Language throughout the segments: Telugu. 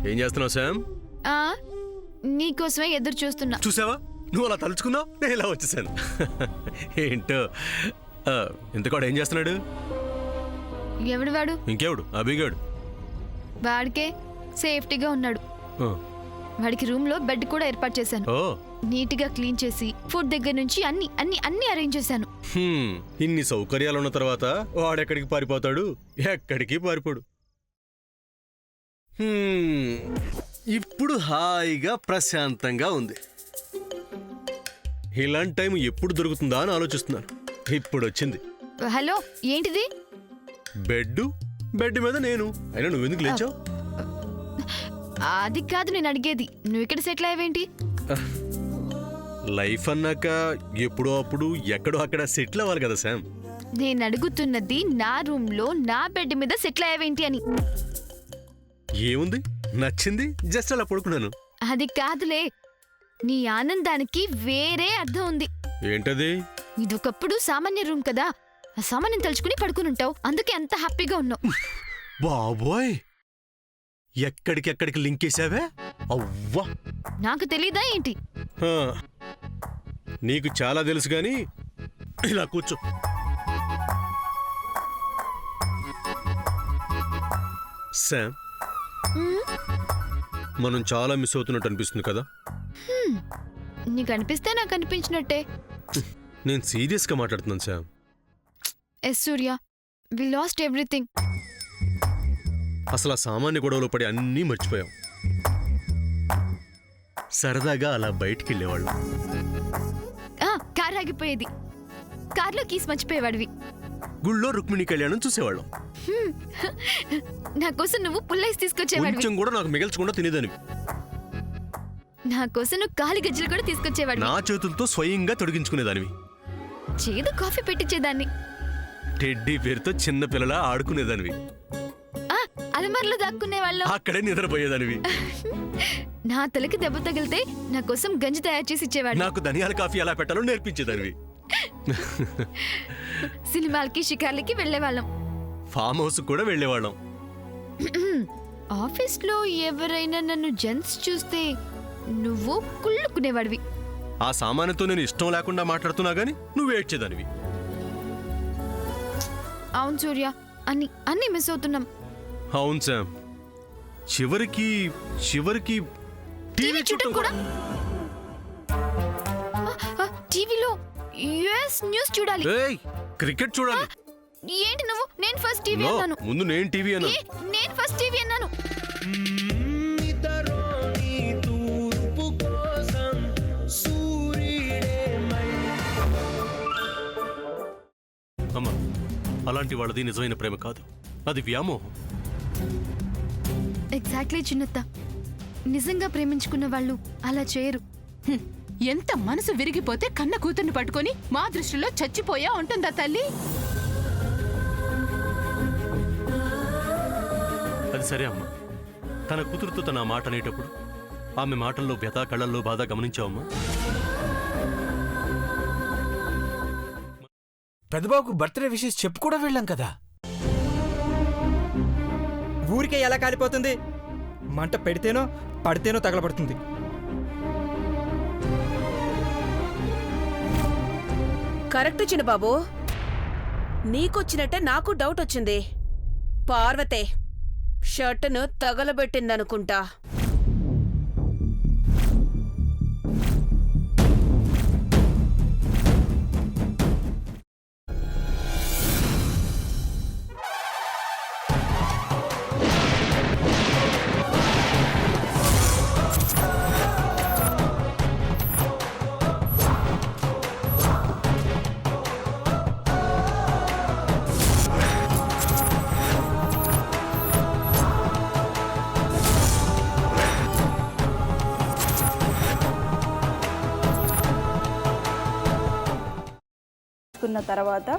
ఏం చేస్తున్నావు శామ్? ఆ నీకోసమే ఎదురు చూస్తున్నా. చూసావా, నువ్వు అలా తలుచుకున్నావు, నేను ఇలా వచ్చేసాను. ఏంటో ఇంతకాడు ఏం చేస్తున్నాడు? ఎవడు వాడు? ఇంకెవడు? అభిగాడు. వాడికే సేఫ్టీగా ఉన్నాడు. వాడికి రూమ్ లో బెడ్ కూడా ఏర్పాటు చేశాను. నీట్ గా క్లీన్ చేసి ఫుడ్ దగ్గర నుంచి అన్ని అన్ని అన్ని అరేంజ్ చేశాను. ఇన్ని సౌకర్యాలు ఉన్న తర్వాత వాడెక్కడికి పారిపోతాడు? ఎక్కడికి పారిపోడు. ఇప్పుడు హాయిగా ప్రశాంతంగా ఉంది. ఇలాంటి టైం ఎప్పుడు దొరుకుతుందా అని ఆలోచిస్తున్నాను. ఇప్పుడు వచ్చింది. హలో, ఏంటిది? బెడ్ మీద నేను. అయినా నువ్వెందుకు లేచావు? అది కాదు నేను అడిగేది. నువ్వు ఇక్కడ సెటిల్ అయ్యావేంటి? లైఫ్ అన్నాక ఎప్పుడో అప్పుడు ఎక్కడో అక్కడ సెటిల్ అవ్వాలి కదా శామ్. నేను అడుగుతున్నది నా రూమ్ లో నా బెడ్ మీద సెటిల్ అయ్యావేంటి అని. ఏముంది, నచ్చింది, జస్ట్ అలా పడుకున్నాను. అది కాదులే, నీ ఆనందానికి వేరే అర్థం ఉంది. ఏంటది? ఇదొకప్పుడు సామాన్య రూమ్ కదా, ఆ సామాన్యం తలుచుకుని పడుకుని ఉంటావు, అందుకే అంత హ్యాపీగా ఉన్నావు. బాబోయ్, ఎక్కడికెక్కడికి లింక్ చేసావే? అవ్వా, నాకు తెలీదా ఏంటి? నీకు చాలా తెలుసు గాని ఇలా కూర్చో. శామ్, మనం చాలా మిస్ అవుతున్నట్టు అనిపిస్తుంది కదా? నీకు అనిపిస్తే నాకు అనిపించినట్టే. నేను సీరియస్గా మాట్లాడుతున్నాను శామ్. ఎస్ సూర్య, వి లాస్ట్ ఎవ్రీథింగ్. అసలు ఆ సామాన్య గొడవలు పడి అన్నీ మర్చిపోయాం. సరదాగా అలా బయటికి వెళ్ళేవాళ్ళం. కార్ ఆగిపోయేది, కార్లో కీస్ మర్చిపోయేవాడివి. గుళ్ళో రుక్మిణి కళ్యాణం చూసేవాళ్ళం. నా కోసం నువ్వు పుల్లైస్ తీసుకొచ్చేవాడివి. కొంచెం కూడా నాకు మిగల్చకుండా తినేదానివి. నా కోసం నువ్వు కాలి గజ్జలు కూడా తీసుకొచ్చేవాడివి. నా చేతులతో స్వయంగా తొడిగించుకునేదానివి. చేదు కాఫీ పెట్టించేదాన్ని. టెడ్డీ పేరుతో చిన్న పిల్లలా ఆడుకునేదానివి. అలమార్లో దాక్కునేవాళ్ళం. అక్కడే నిద్రపోయేదానివి. నా తలకి దెబ్బ తగిలితే నా కోసం గంజి తయారు చేసి ఇచ్చేవాడు. నాకు ధనియాల కాఫీ ఎలా పెట్టాలో నేర్పించేదానివి. సినిమాలకి షికార్లకి వెళ్లేవాళ్ళం. ఫామ్ హౌస్ కూడా వెళ్లేవాళ్ళం. ఆఫీస్ లో ఎవరైనా నన్ను జెంట్స్ చూస్తే నువ్వు కుళ్ళుకునేవాడివి. ఆ సామాన్యంతో నేను ఇష్టం లేకుండా మాట్లాడుతున్నా గానీ నువ్వు ఏడ్చేదానివి. అవును సూర్య, అన్ని మిస్ అవుతున్నాం. అవును శామ్, చివరికి టీవీ చూడటం కూడా. టీవీలో యుఎస్ న్యూస్ చూడాలి. క్రికెట్ చూడాలి. ఏంటి నువ్వు? నేను ఫస్ట్ టీవీ అన్నాను. ముందు నేను టీవీ అన్నాను. నేను ఫస్ట్ టీవీ అన్నాను. అమ్మా, అలాంటి వాళ్ళది నిజమైన ప్రేమ కాదు, అది వ్యామోహం. ఎగ్జాక్ట్లీ చిన్నత్త, నిజంగా ప్రేమించుకున్న వాళ్ళు అలా చేయరు. ఎంత మనసు విరిగిపోతే కన్న కూతుర్ని పట్టుకొని మా దృష్టిలో చచ్చిపోయా ఉంటుందా తల్లి? అది సరే అమ్మా, తన కూతురుతో తన మాట అనేటప్పుడు ఆమె మాటల్లో వ్యథ, కళ్ళల్లో బాధ గమనించావమ్మా? పెద్దబాబుకు బర్త్డే విషెస్ చెప్పు కూడా వెళ్ళాం కదా. ఊరికే ఎలా కాలిపోతుంది? మంట పెడితేనో పడితేనో తగలబడుతుంది. కరెక్ట్ చిన్నబాబు, నీకొచ్చినట్టే నాకు డౌట్ వచ్చింది. పార్వతే షర్టును తగలబెట్టిందనుకుంటా. కున్న తర్వాత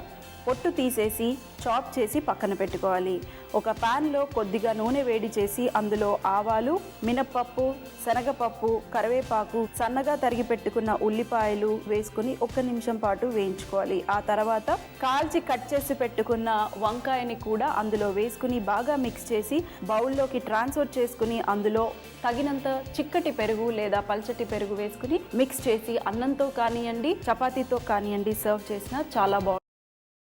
పొట్టు తీసేసి చాప్ చేసి పక్కన పెట్టుకోవాలి. ఒక ప్యాన్లో కొద్దిగా నూనె వేడి చేసి అందులో ఆవాలు, మినప్పప్పు, శనగపప్పు, కరివేపాకు, సన్నగా తరిగి పెట్టుకున్న ఉల్లిపాయలు వేసుకుని 1 నిమిషం పాటు వేయించుకోవాలి. ఆ తర్వాత కాల్చి కట్ చేసి పెట్టుకున్న వంకాయని కూడా అందులో వేసుకుని బాగా మిక్స్ చేసి బౌల్లోకి ట్రాన్స్ఫర్ చేసుకుని అందులో తగినంత చిక్కటి పెరుగు లేదా పల్చటి పెరుగు వేసుకుని మిక్స్ చేసి అన్నంతో కానివ్వండి, చపాతీతో కానివ్వండి సర్వ్ చేసినా చాలా బాగుంటుంది.